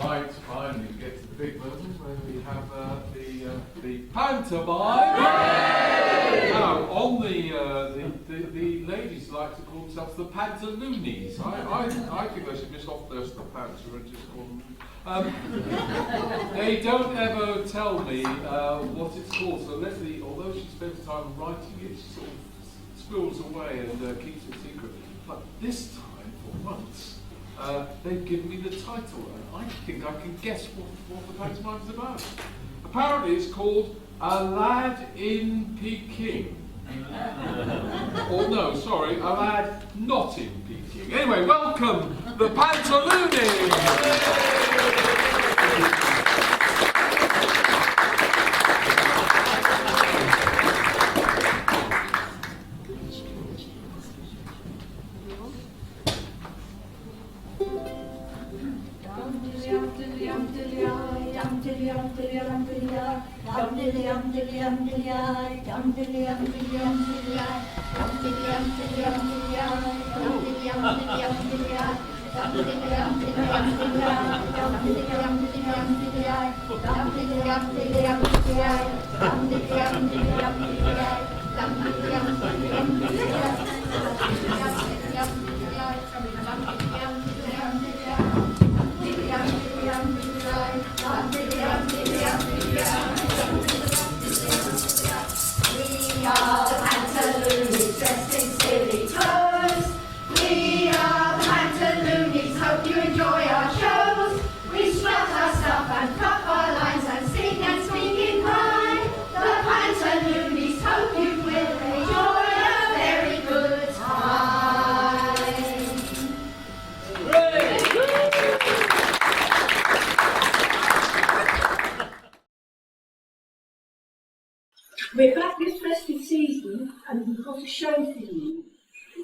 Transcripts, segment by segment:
Right, finally we get to the big moment where we have the pantomime. Now, on the ladies like to call themselves the pantaloonies. I think they should miss off the pants and just call them. They don't ever tell me what it's called, so Leslie, although she spends time writing it, she sort of squirrels away and keeps it secret. But this time, for once, they've given me the title, and I think I can guess what the pantomime's about. Apparently it's called Aladd in Peking. Or no, sorry, Aladd not in Peking. Anyway, welcome, the Pantaloonies! We're back this festive season and we've got a show for you.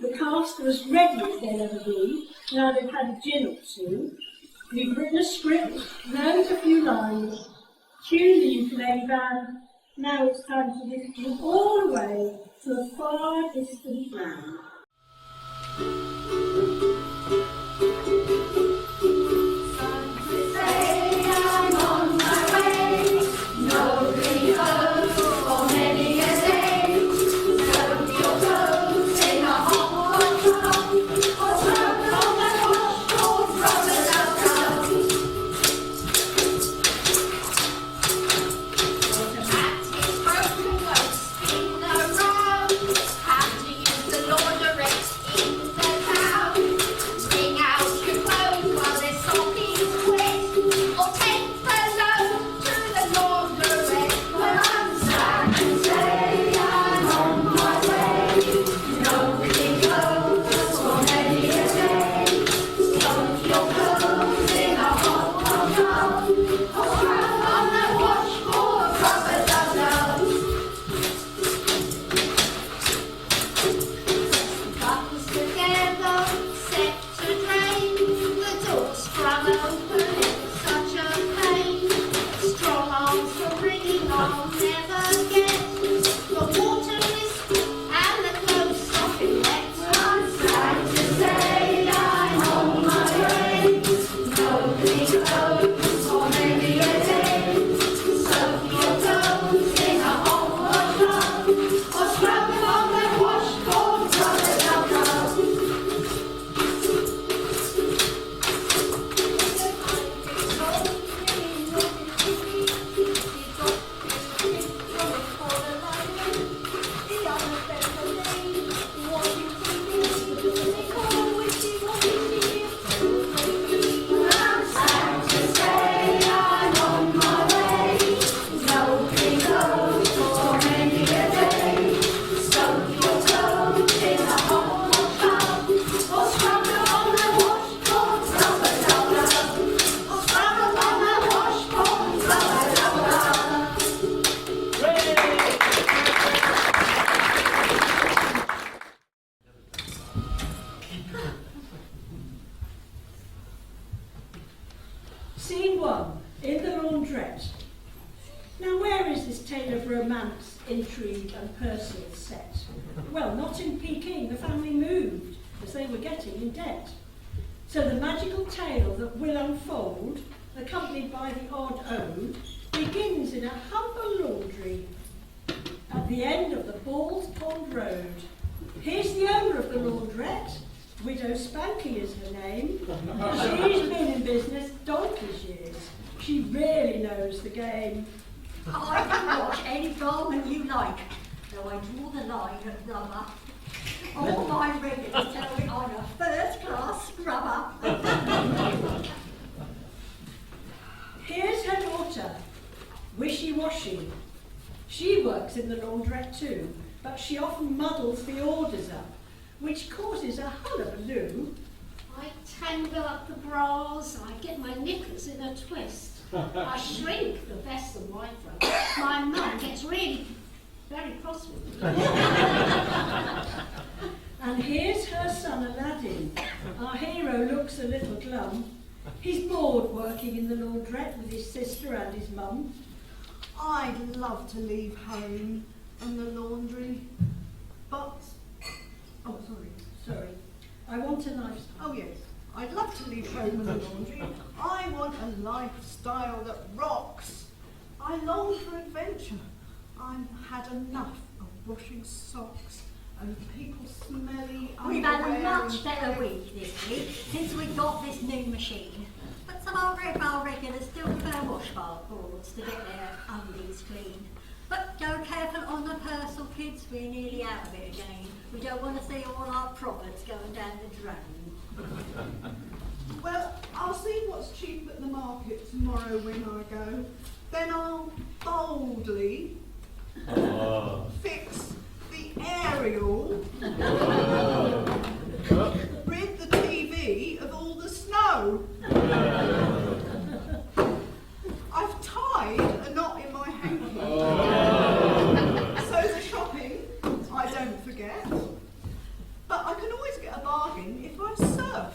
The cast are as ready as they'll ever be, now they've had a gin or two. We've written a script, learned a few lines, tuned the ukulele band. Now it's time to lift you all the way to a far distant land. Scene 1, in the laundrette. Now where is this tale of romance, intrigue and personal set? Well, not in Peking. The family moved as they were getting in debt. So the magical tale that will unfold, the accompanied by the odd ode, begins in a humble laundry at the end of the Balls Pond Road. Here's the owner of the laundrette. Widow Spanky is her name. She's been in business donkey's years. She really knows the game. I can wash any garment you like, though I draw the line at rubber. All my regulars tell me I'm a first-class scrubber. Here's her daughter, Wishy Washy. She works in the laundrette too, but she often muddles the orders up, which causes a hullabaloo. I tangle up the bras, I get my knickers in a twist. I shrink the vest and white front. My mum gets really very cross with me. And here's her son Aladdin. Our hero looks a little glum. He's bored working in the laundrette with his sister and his mum. I'd love to leave home and the laundry, but... Oh, Sorry, I want a lifestyle. oh yes, I'd love to leave home and the laundry. I want a lifestyle that rocks. I long for adventure. I've had enough of washing socks and people smelly We've had a underwear much and- better week this week since we got this new machine. But some of our regulars still prefer washboard boards to get their undies clean. But go careful on the parcel, kids, we're nearly out of it again. We don't want to see all our profits going down the drain. Well, I'll see what's cheap at the market tomorrow when I go. Then I'll boldly fix the aerial, rid the TV of all the snow. I've tied a knot in my hanky. So the shopping, I don't forget. But I can always get a bargain if I surf.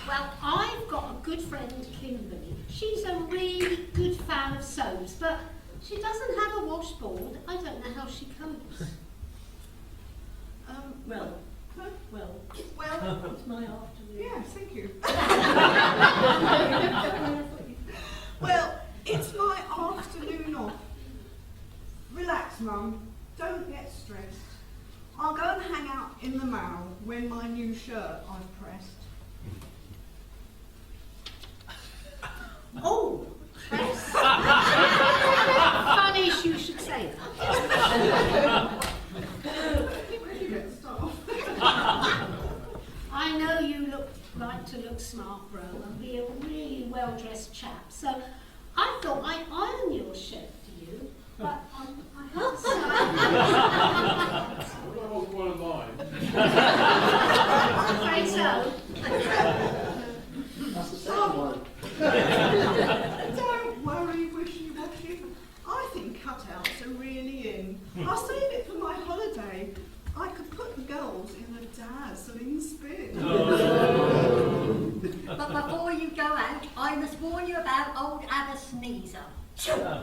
Well, I've got a good friend, Kimberly. She's a really good fan of soaps, but she doesn't have a washboard. I don't know how she copes. Well, Huh? well, Well, it's my afternoon. yeah, thank you. Well, it's my afternoon off. Relax, Mum. Don't get stressed. I'll go and hang out in the mall when my new shirt I've pressed. Oh, Funny you should say that. Where do you get stuff? I know you like to look smart, bro, and be a really well-dressed chap. So I thought I'd iron your shirt for you, but I have to say, Well, one of mine. I'm afraid so. That's the second one. Don't worry, wishy-washy. I think cutouts are really in. I'll save it for my holiday. I could put the girls in a dazzling spin. But before you go out, I must warn you about old Abba Sneezer.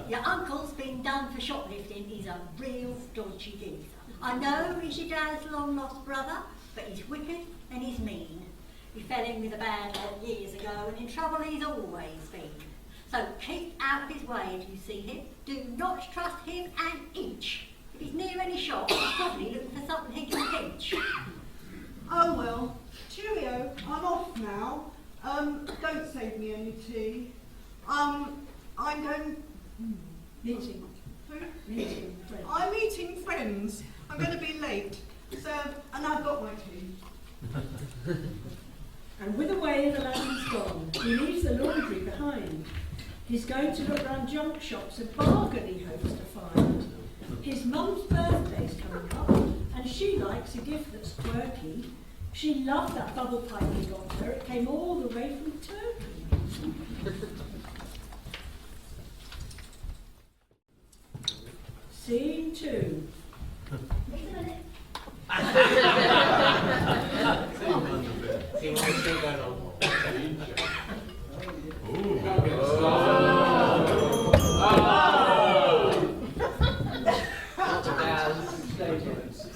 Your uncle's been done for shoplifting. He's a real dodgy geezer. I know he's your dad's long-lost brother, but he's wicked and he's mean. He fell in with a bad lot years ago, and in trouble he's always been. So keep out of his way if you see him. Do not trust him an inch. If he's near any shop, he's probably looking for something he can pinch. Oh well, cheerio, I'm off now. Don't save me any tea. I'm going... meeting, Who? meeting, friend. I'm meeting friends. I'm going to be late. So, and I've got my tea. And with a wave, Aladdin's gone. He leaves the laundry behind. He's going to look round junk shops and bargain he hopes to find. His mum's birthday's coming up, and she likes a gift that's quirky. She loved that bubble pipe he got her. It came all the way from Turkey. Scene 2.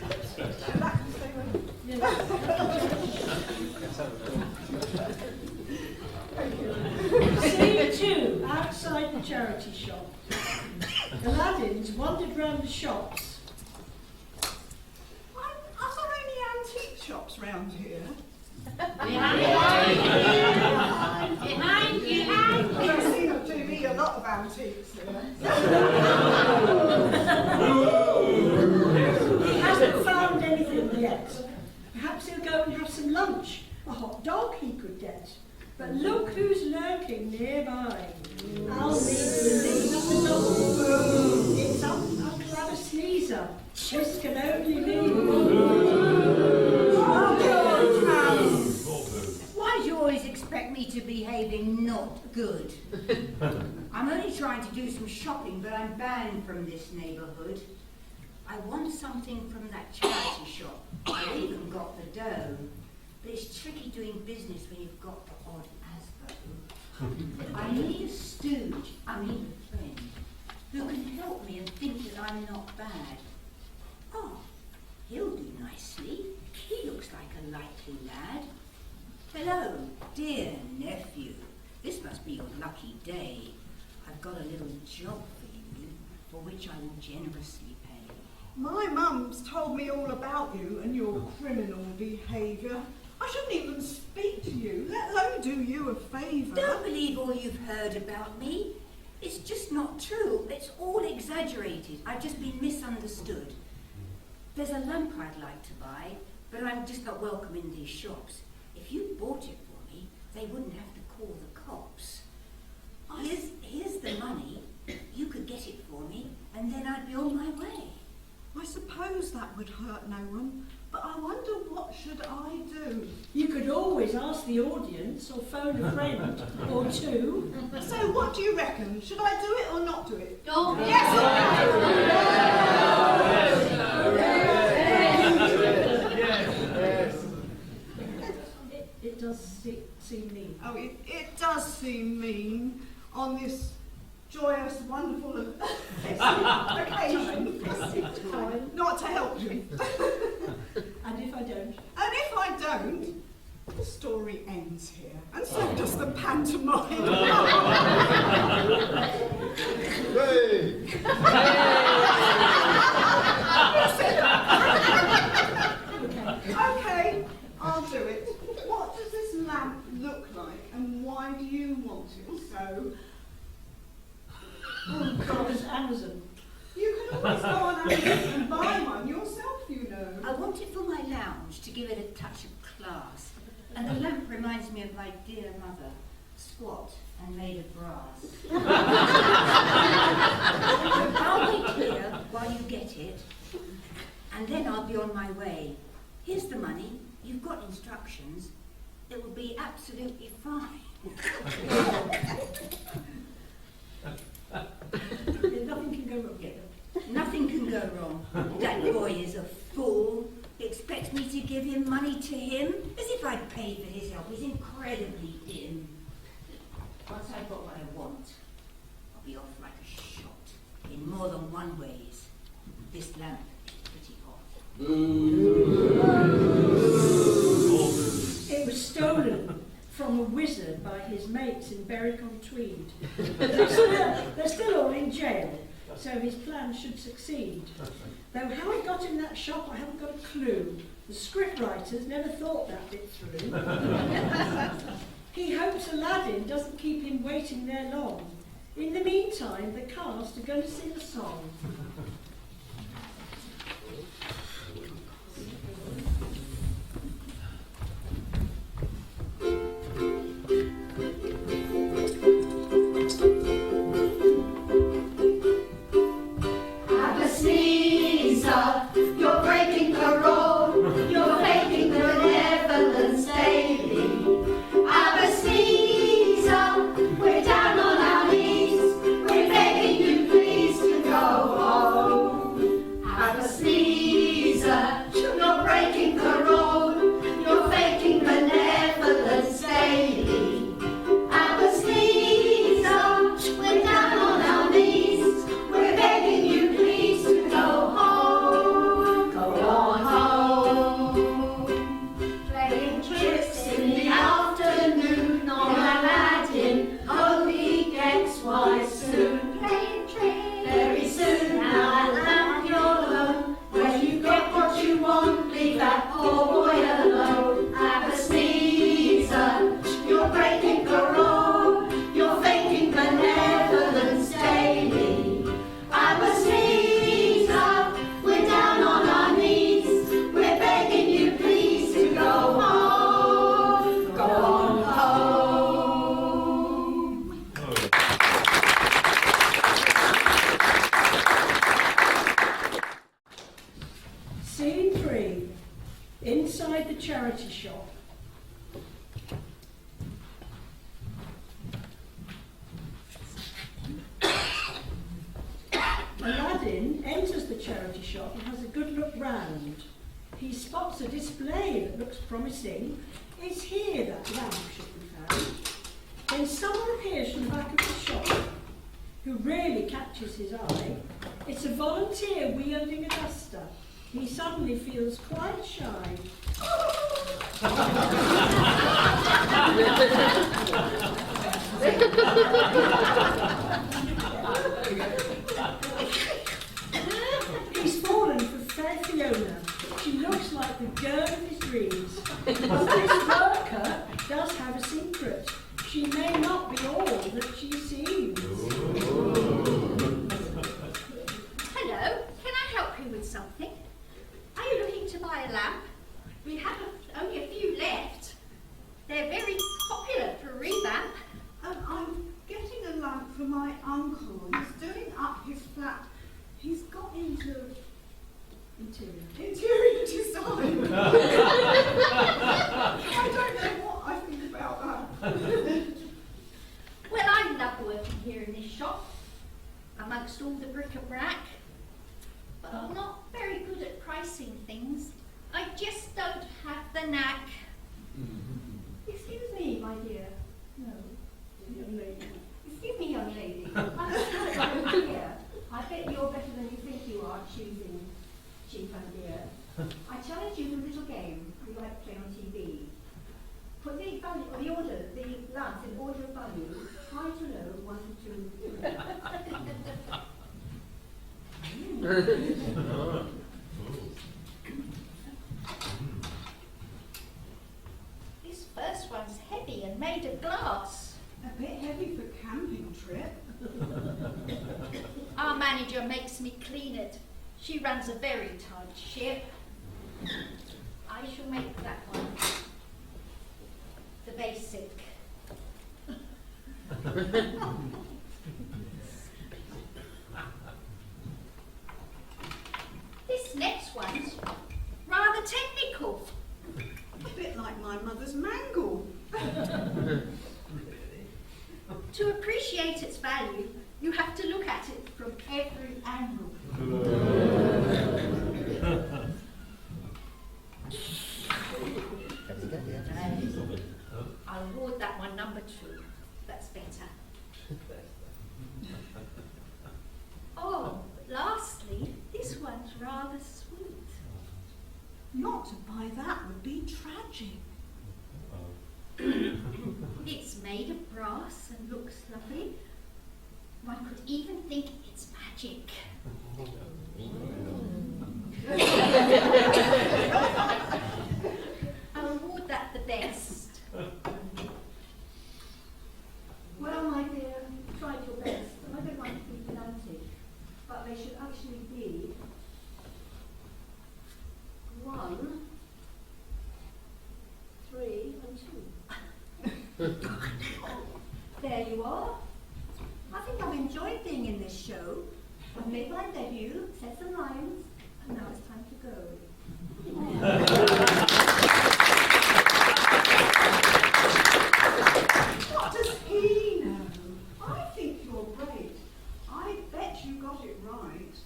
That can stay with Scene 2, outside the charity shop. Aladdin's wandered round the shops. Are there any antique shops round here? Behind you. There seem to be a lot of antiques here. He hasn't found anything yet. Perhaps he'll go and have some lunch. A hot dog he could get. But look who's lurking nearby. I'll leave the dog. It's Uncle Abba Sneezer. This can only be Why do you always expect me to behave not good? I'm only trying to do some shopping, but I'm banned from this neighbourhood. I want something from that charity shop. I've even got the dough. But it's tricky doing business when you've got the odd asbo. I need a stooge, I need a friend, who can help me and think that I'm not bad. Oh, he'll do nicely. He looks like a likely lad. Hello, dear nephew. This must be your lucky day. I've got a little job for you, for which I will generously pay. My mum's told me all about you and your criminal behaviour. I shouldn't even speak to you, let alone do you a favour. Don't believe all you've heard about me. It's just not true. It's all exaggerated. I've just been misunderstood. There's a lamp I'd like to buy, but I'm just not welcome in these shops. If you bought it for me, they wouldn't have to call the cops. Here's the money. You could get it for me, and then I'd be on my way. I suppose that would hurt no one, but I wonder what should I do? You could always ask the audience or phone a friend or two. So what do you reckon? Should I do it or not do it? Don't Yes It does seem mean. Oh, it does seem mean on this joyous, wonderful occasion. Time. Not to help you. And if I don't? And if I don't, the story ends here. And so does the pantomime. Okay, I'll do it. What does this lamp look like and why do you want it so? Oh, God, it's Amazon. You can always go on Amazon and buy one yourself, you know. I want it for my lounge to give it a touch of class. And the lamp reminds me of my dear mother, squat and made of brass. I'll wait here while you get it, and then I'll be on my way. Here's the money. You've got instructions. It will be absolutely fine. Nothing can go wrong here. Nothing can go wrong. That boy is a fool. He expects me to give him money to him, as if I'd pay for his help. He's incredibly dim. Once I've got what I want, I'll be off like a shot, in more than one ways. This lamp is pretty hot. It was stolen from a wizard by his mates in Berwick-on-Tweed. They're still all in jail, so his plan should succeed. Though how he got in that shop, I haven't got a clue. The script writers never thought that bit through. He hopes Aladdin doesn't keep him waiting there long. In the meantime, the cast are going to sing a song. You're breaking the road, you're faking benevolence daily. Caesar, we're down on our knees, we're begging you please to go home. Scene 3, inside the charity shop. Aladdin enters the charity shop and has a good look round. He spots a display that looks promising. It's here that lamp should be found. Then someone appears from the back of the shop who really catches his eye. It's a volunteer wielding a duster. He suddenly feels quite shy. He's fallen for fair Fiona. She looks like the girl of his dreams. But this worker does have a secret. She may not be all that she seems. Hello, can I help you with something? Are you looking to buy a lamp? We have only a few left. They're very popular for a revamp. I'm getting a lamp for my uncle. He's doing up his flat. He's got into interior design. I don't know what I think about that. Well, I love working here in this shop, amongst all the bric-a-brac. But I'm not very good at pricing things. I just don't have the knack. Excuse me, my dear. No, young lady. Excuse me, young lady. I'm here. I bet you're better than you think you are at choosing cheap and dear. I challenge you to a little game we like to play on TV. Put the value, or the order, the lamps in order of value, high to low, 1 to 2. This first one's heavy and made of glass. A bit heavy for camping trip. Our manager makes me clean it. She runs a very tight ship. I shall make that one the basic. This next one's rather technical. A bit like my mother's mangle. To appreciate its value, you have to look at it from every angle. I'll award that one number 2. That's better. Oh, lastly, this one's rather sweet. Not to buy that would be tragic. It's made of brass and looks lovely. One could even think it's magic. I'll award that the best. Well, my dear, you tried your best, and I don't want to be pedantic, but they should actually be 1, 3, and 2. There you are. I think I've enjoyed being in this show. I've made my debut, said some lines, and now it's time to go. What does he know? I think you're great. I bet you got it right.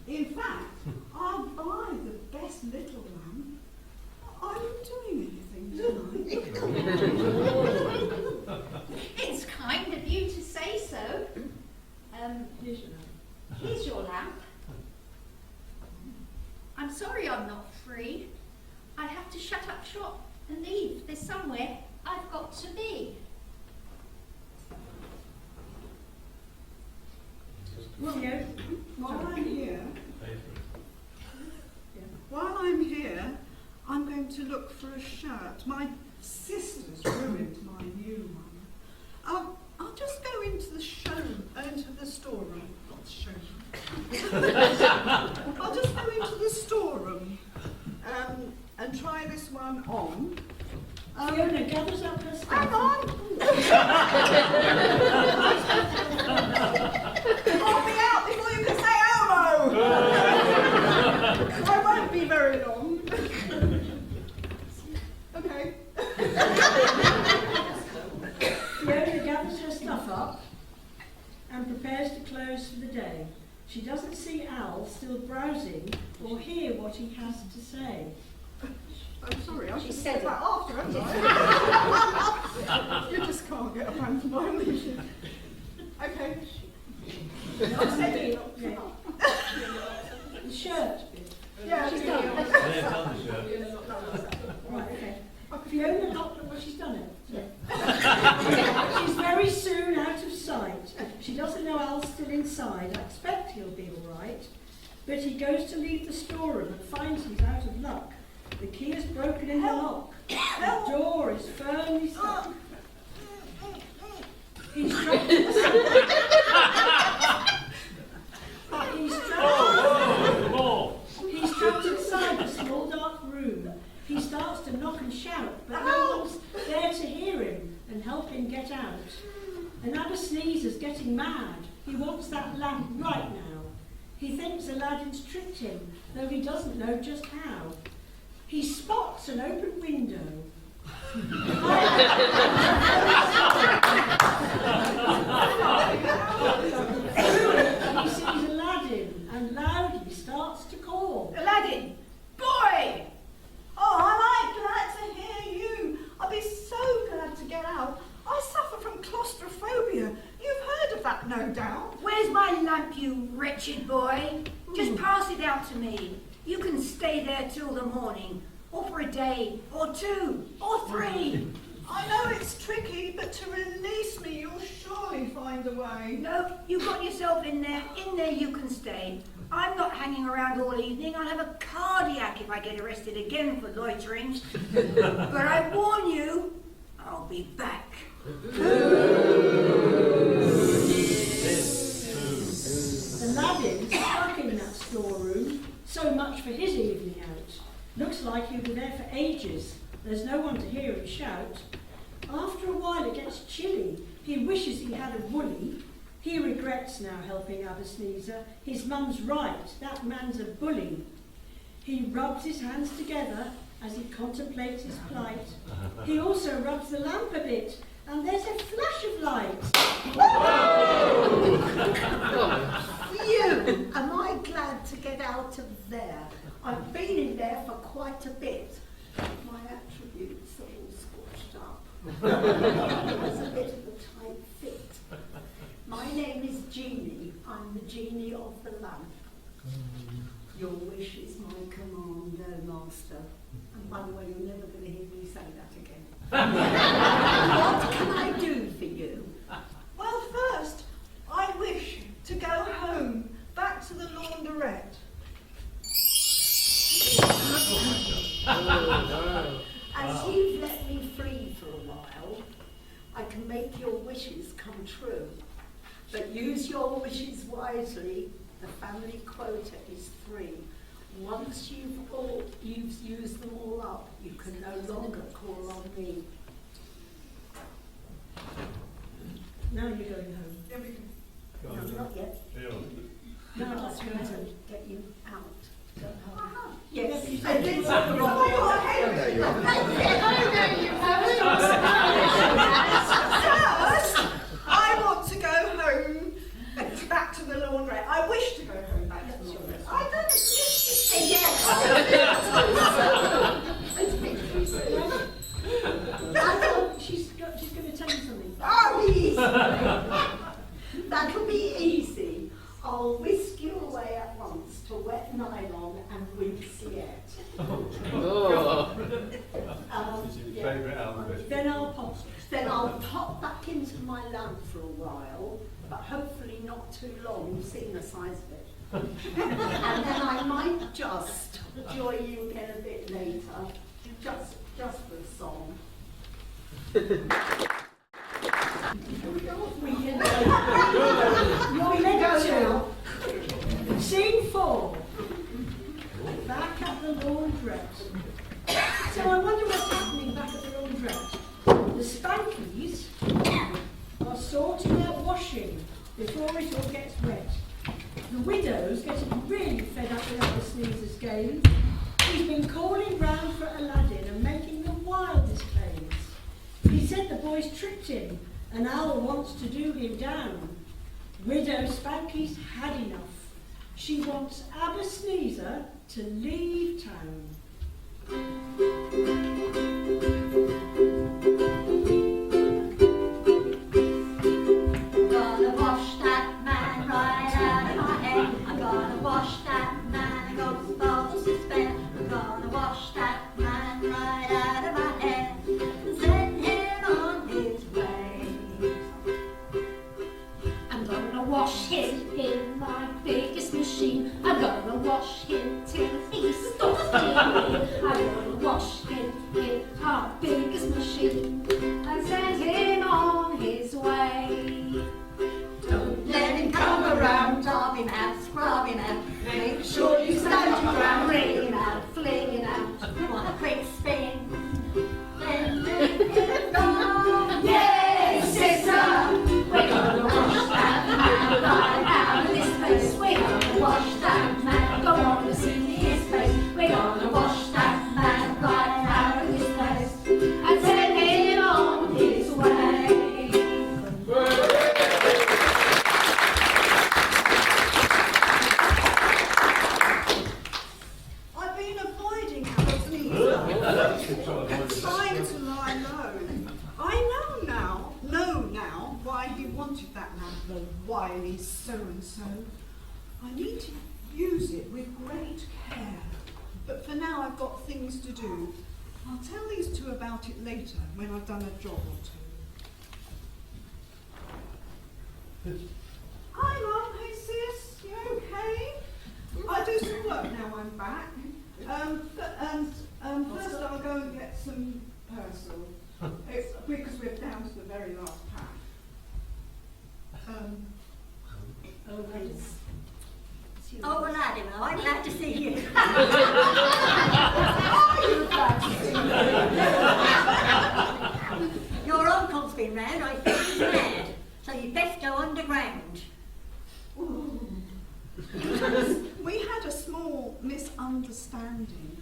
In fact, I'll buy the best little lamp. Are you doing anything tonight? It's kind of you to say so. Here's your lamp. I'm sorry I'm not free. I have to shut up shop and leave. There's somewhere I've got to be. While I'm here, I'm going to look for a shirt. My sister's ruined my new one. I'll just go into the storeroom. Not the showroom. I'll just go into the storeroom and try this one on. Fiona gathers up her stuff. Hang on! I'll be out before you can say elbow! going on. Okay. Fiona gathers her stuff up and prepares to close for the day. She doesn't see Al still browsing or hear what he has to say. I'm sorry, I should said say that after, haven't I? You just can't get a pantomime leash. Okay. Not saying, yeah. The shirt. Yeah, She's done. Right, okay. Fiona got what she's done it. Yeah. She's very soon out of sight. She doesn't know Al's still inside. I expect he'll be all right. But he goes to leave the storeroom and finds he's out of luck. The key is broken in the lock. The door is firmly stuck. He's trapped inside. He's trapped inside a small dark room. He starts to knock and shout, but no one's there to hear him and help him get out. And Abba Sneezer's getting mad. He wants that lamp right now. He thinks Aladdin's tricked him, though he doesn't know just how. He spots an open window. He sees Aladdin and loudly starts to call. Aladdin! Boy! Oh, am I glad to hear you. I'll be so glad to get out. I suffer from claustrophobia. You've heard of that, no doubt. Where's my lamp, you wretched boy? Just pass it out to me. You can stay there till the morning, or for a day, or 2, or 3. I know it's tricky, but to release me, you'll surely find a way. No, you've got yourself in there. In there you can stay. I'm not hanging around all evening. I'll have a cardiac if I get arrested again for loitering. But I warn you, I'll be back. Aladdin's stuck in that storeroom. So much for his evening out. Looks like he'll be there for ages. There's no one to hear him shout. After a while it gets chilly. He wishes he had a woolly. He regrets now helping Abba Sneezer. His mum's right, that man's a bully. He rubs his hands together as he contemplates his plight. He also rubs the lamp a bit, and there's a flash of light. You, am I glad to get out of there? I've been in there for quite a bit. My attributes are all squashed up. It was a bit of a tight fit. My name is Genie. I'm the genie of the lamp. Your wish is my command, oh master. And by the way, you're never going to hear me say that again. What can I do for you? Well, first, I wish to go home, back to the laundrette. As you've let me free for a while, I can make your wishes come true. But use your wishes wisely. The family quota is 3. Once you've used them all up, you can no longer call on me. Now you're going home. There we go. No, not yet. No, I'm that's going right. to get you out. Go home. Yeah, Yes, but you I said did you something were- wrong. First, I want to go home, back to the laundrette. I wish to go home back to the laundrette. I don't She's going to tell you something. Oh, easy. That'll be easy. I'll whisk you away at once to wet nylon and winksiette. Then I'll pop. Then I'll pop back into my lamp for a while, but hopefully not too long. You've seen the size of it. And then I might just join you again a bit later, just for a song. You're meant to. Scene 4. Back at the laundrette. So I wonder what's happening back at the laundrette. The Spankies are sorting out washing before it all gets wet. The widow's getting really fed up with Abba Sneezer's game. He's been been calling round for Aladdin and making the wildest claims. He said the boys tricked him, and Owl wants to do him down. Widow Spanky's had enough. She wants Abba Sneezer to leave town. I'm gonna wash that man right out of my head. I'm gonna wash that man and go balls to spare. I'm gonna wash that man right out of my head and send him on his way. I'm gonna wash him in my biggest machine. I'm gonna wash him till he stops bleeding. I'm gonna wash him in our biggest machine and send him on his way. Don't let him come around, top him out, scrub him out. Make sure you stand your ground, ring him out, fling him out. Want a quick spin, then let him go. Yes, sister, we're gonna wash that man right out of this place. We're gonna wash that man, go on to see his face. We're gonna wash that man right out of this place and send him on his way. I've been avoiding Abba Sneezer and trying to lie low. I know now why he wanted that lamp, the wily so-and-so. I need to use it with great care, but for now I've got things to do. I'll tell these two about it later when I've done a job or two. Hi Mum, hey sis, you okay? I do some work now I'm back. First I'll go and get some parcel. It's because we're down to the very last pack. Oh, well, Aladdin, I'm glad to see you. Your uncle's been round, I think he's mad, so you best go underground. We had a small misunderstanding,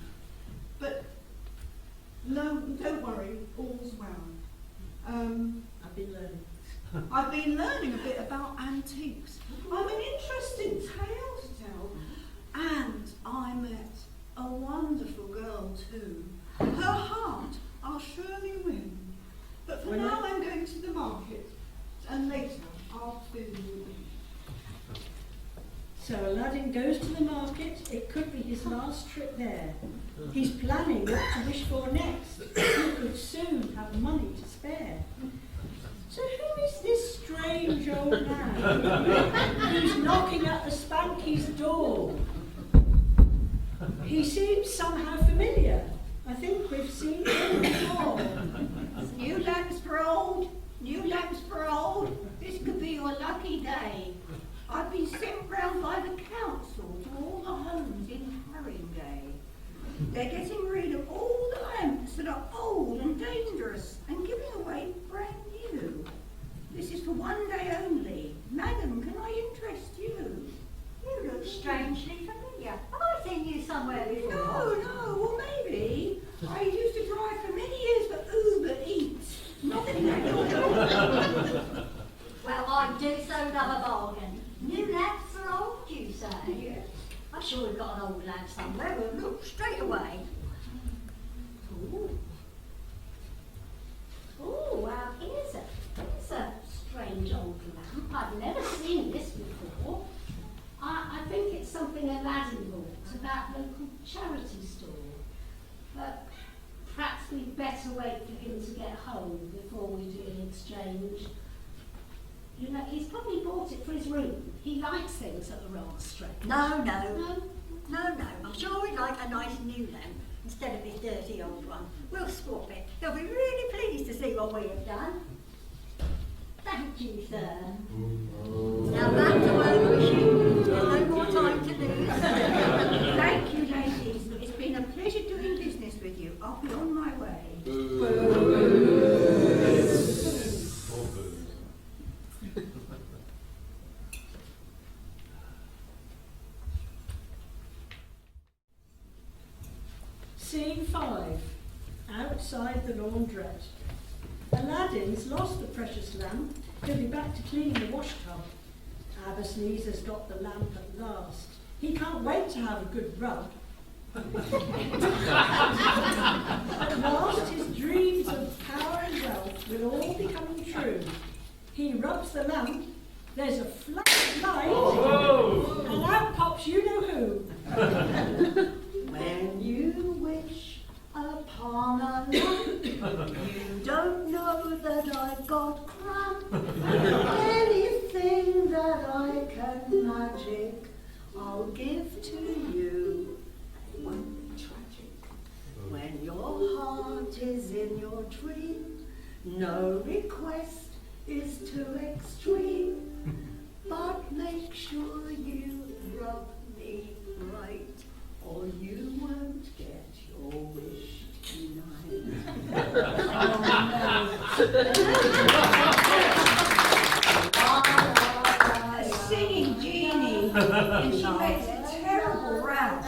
but no, don't worry, all's well. I've been learning a bit about antiques. I've an interesting tale to tell, and I met a wonderful girl too. Her heart I'll surely win. But for now I'm going to the market, and later I'll fill you in. So Aladdin goes to the market. It could be his last trip there. He's planning what to wish for next. He could soon have money to spare. So who is this strange old man who's knocking at the Spanky's door? He seems somehow familiar. I think we've seen him before. New lamps for old, new lamps for old. This could be your lucky day. I've been sent round by the council to all the homes in Haringey. They're getting rid of all the lamps that are old and dangerous and giving away brand new. This is for one day only. Madam, can I interest you? You look strangely familiar. Have I seen you somewhere before? No, well maybe. I used to drive for many years for Uber Eats. Not in that. Well, I do so love a bargain. New lamps for old, you say? Yes. I'm sure we've got an old lamp somewhere. We'll look straight away. Oh, well, here's a strange old lamp. I've never seen this before. I think it's something Aladdin bought at that local charity store. But perhaps we'd better wait for him to get home before we do an exchange. You know, he's probably bought it for his room. He likes things that are rather strange. No. No? No. I'm sure we'd like a nice new lamp instead of this dirty old one. We'll swap it. He'll be really pleased to see what we have done. Thank you, sir. Now back to work machine. There's no more time to lose. Thank you, ladies. It's been a pleasure doing business with you. I'll be on my way. Scene 5. Outside the laundrette. Aladdin's lost the precious lamp. He'll be back to cleaning the wash tub. Sneezer's got the lamp at last. He can't wait to have a good rub. At last his dreams of power and wealth will all be coming true. He rubs the lamp, there's a flash of light, and out pops you know who. When you wish upon a lamp, you don't know that I've got cramp. Anything that I can magic, I'll give to you. It won't be tragic. When your heart is in your dream, no request is too extreme. But make sure you rub me right, or you won't get your wish tonight. A singing genie, and she makes a terrible row.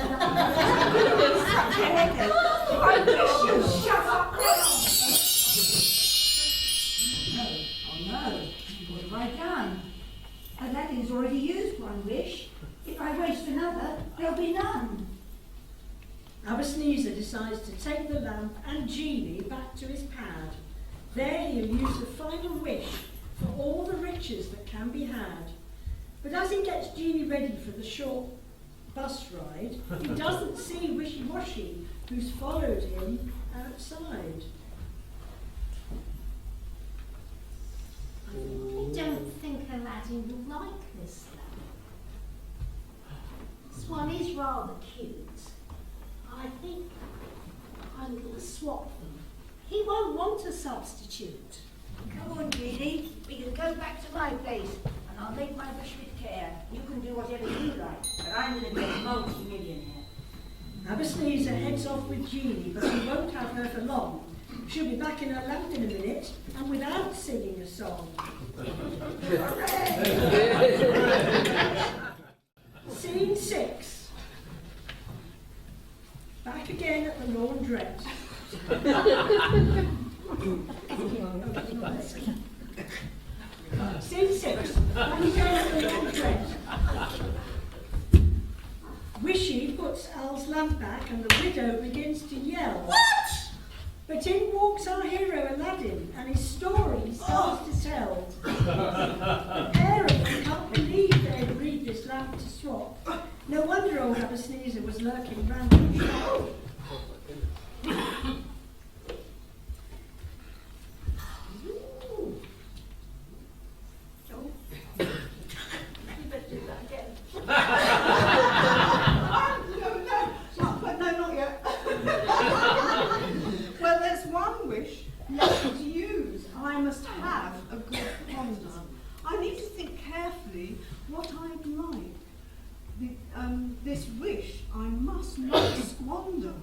Such a headache. I wish you'd shut up now. Oh no, what have I done? Aladdin's already used one wish. If I waste another, there'll be none. Sneezer decides to take the lamp and genie back to his pad. There he'll use the final wish for all the riches that can be had. But as he gets Genie ready for the short bus ride, he doesn't see Wishy Washy, who's followed him outside. I don't think Aladdin will like this lamp. This one is rather cute. I think I'm going to swap them. He won't want a substitute. Come on, Genie. We can go back to my place, and I'll make my wish with care. You can do whatever you like, but I'm going to be a multi-millionaire. Sneezer heads off with Genie, but he won't have her for long. She'll be back in her lamp in a minute, and without singing a song. Scene 6. Back again at the laundrette. Scene 6. Back again at the laundrette. Wishy puts Al's lamp back and the widow begins to yell. What? But in walks our hero Aladdin and his story he starts to tell. The parents can't believe they agreed this lamp to swap. No wonder old Sneezer was lurking round the shop. Not yet. Well, there's one wish left to use. I must have a good ponder. I need to think carefully what I'd like. This wish I must not squander.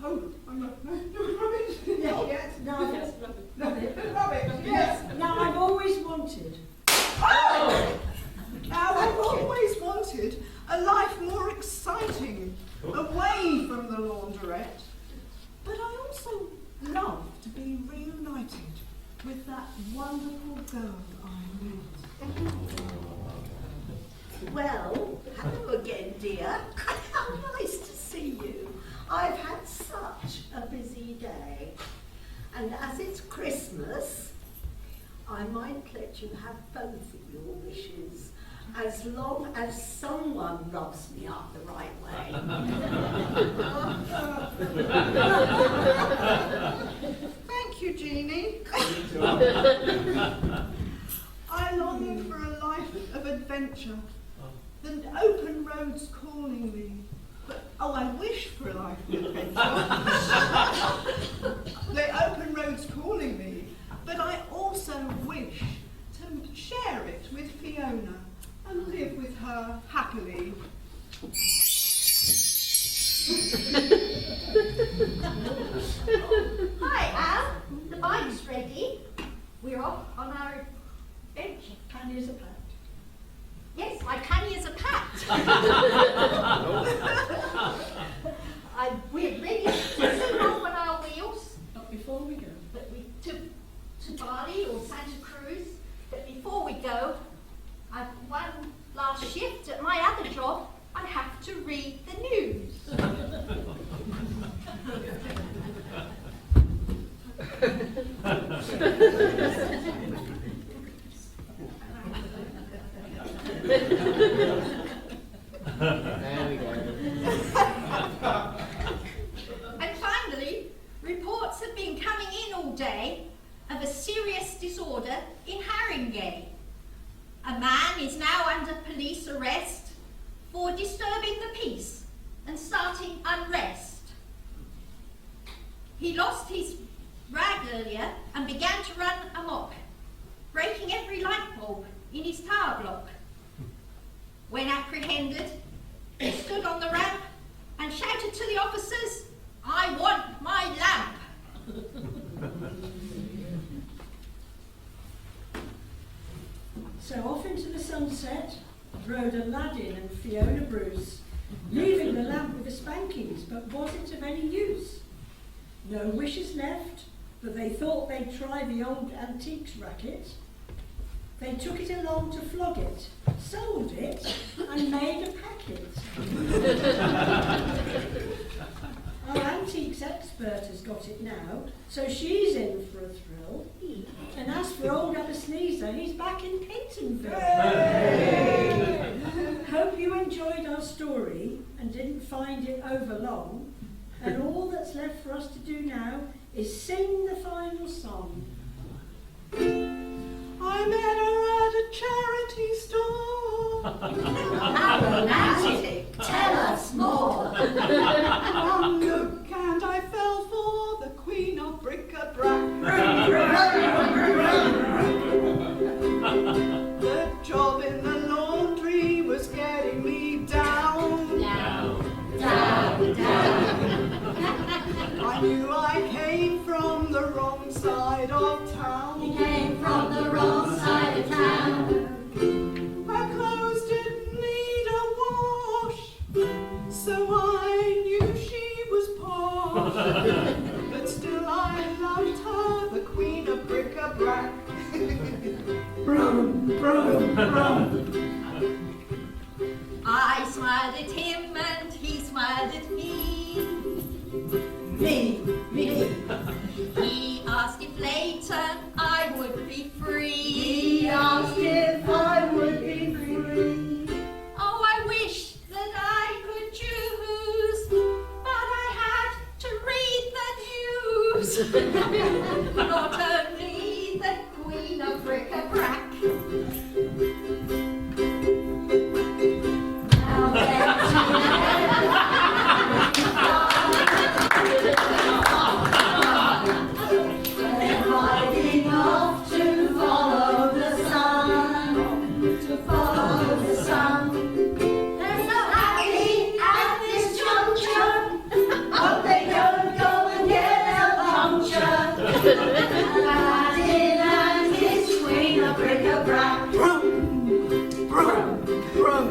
Oh, I'm not. Yes. Now, yes, love it. Love it. Yes. Now I've always wanted. Oh! Now I've always wanted a life more exciting, away from the laundrette. But I also love to be reunited with that wonderful girl I met. Well, hello again, dear. How nice to see you. I've had such a busy day. And as it's Christmas, I might let you have both of your wishes, as long as someone rubs me up the right way. Thank you, Jeannie. I long for a life of adventure, the open roads calling me. But, I wish for a life of adventure. The open roads calling me, but I also wish to share it with Fiona and live with her happily. Hi, Al. The bike's ready. We're off on our adventure. Can is a pact. Yes, my canny is a pact. to read the news. There we go. And finally, reports have been coming in all day of a serious disorder in Haringey. A man is now under police arrest for disturbing the peace and starting unrest. He lost his rag earlier and began to run amok, breaking every light bulb in his tower block. When apprehended, he stood on the ramp and shouted to the officers, "I want my lamp." So off into the sunset rode Aladdin and Fiona Bruce, leaving the lamp with the spankings, but was it of any use? No wishes left, but they thought they'd try the old antiques racket. They took it along to flog it, sold it, and made a packet. Our antiques expert has got it now, so she's in for a thrill. And as for old Abercneezer, he's back in Peytonville. Hope you enjoyed our story and didn't find it overlong. And all that's left for us to do now is sing the final song. I met her at a charity store. How romantic! Tell us more! One look and I fell for the Queen of Bric-a-Brac. The job in the laundry was getting me down. Down, down, down. I knew I came from the wrong side of town. You came from the wrong side of town. Her clothes didn't need a wash, so I knew she was posh. But still I loved her, the Queen of Bric-a-Brac. Brum, brum, brum. I smiled at him and he smiled at me. Me. He asked if later I would be free. He asked if I would be free. Oh, I wish that I could choose, but I had to read the news. Not only the Queen of Bric-a-Brac. Now they're riding off to follow the sun, to follow the sun. They're so happy at this juncture, hope they don't go and get a puncture. Aladdin and his Queen of Bric-a-Brac. Brum, brum, brum.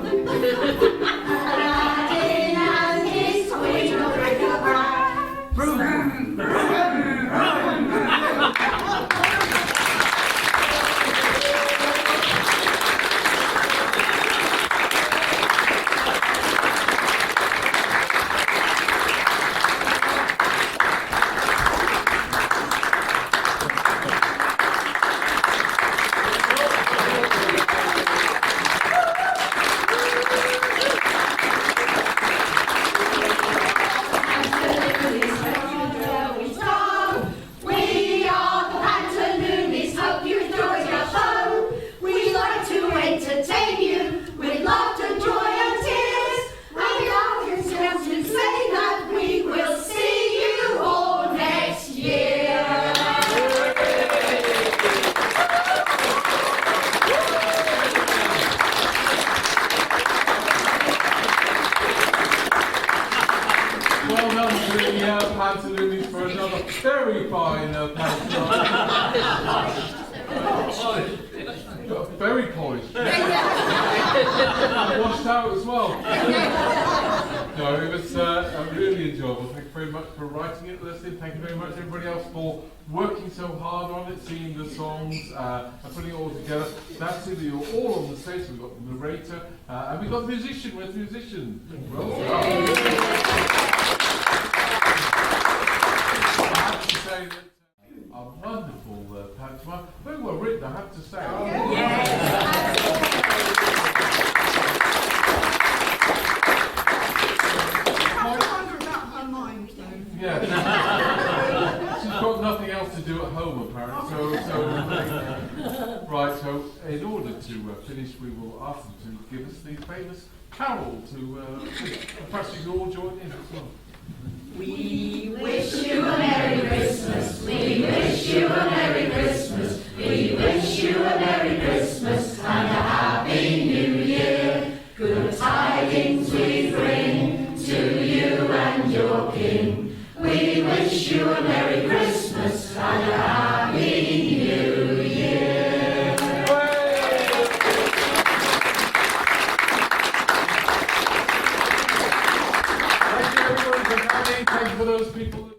Aladdin and his Queen of Bric-a-Brac. Brum, brum, brum. We are the Pantaloonies, hope you enjoyed your show. We like to entertain you with laughter, joy and tears. And we are content to say that we will see you all next year. Well done to the Pantaloonies for another very fine pantomime. Very polished. Washed out as well. No, it was really enjoyable. Thank you very much for writing it, listening. Thank you very much everybody else for working so hard on it, singing the songs and putting it all together. That's it, you're all on the stage. We've got the narrator and we've got the musician. Where's the musician? Well, home apparently. Right, so in order to finish, we will ask them to give us the famous carol to perhaps you can all join in as well. We wish you a Merry Christmas. We wish you a Merry Christmas. We wish you a Merry Christmas and a Happy New Year. Good tidings we bring to you and your King. We wish you a Merry Christmas and a Happy New Year. Thank you everybody for coming. Thank you for those people.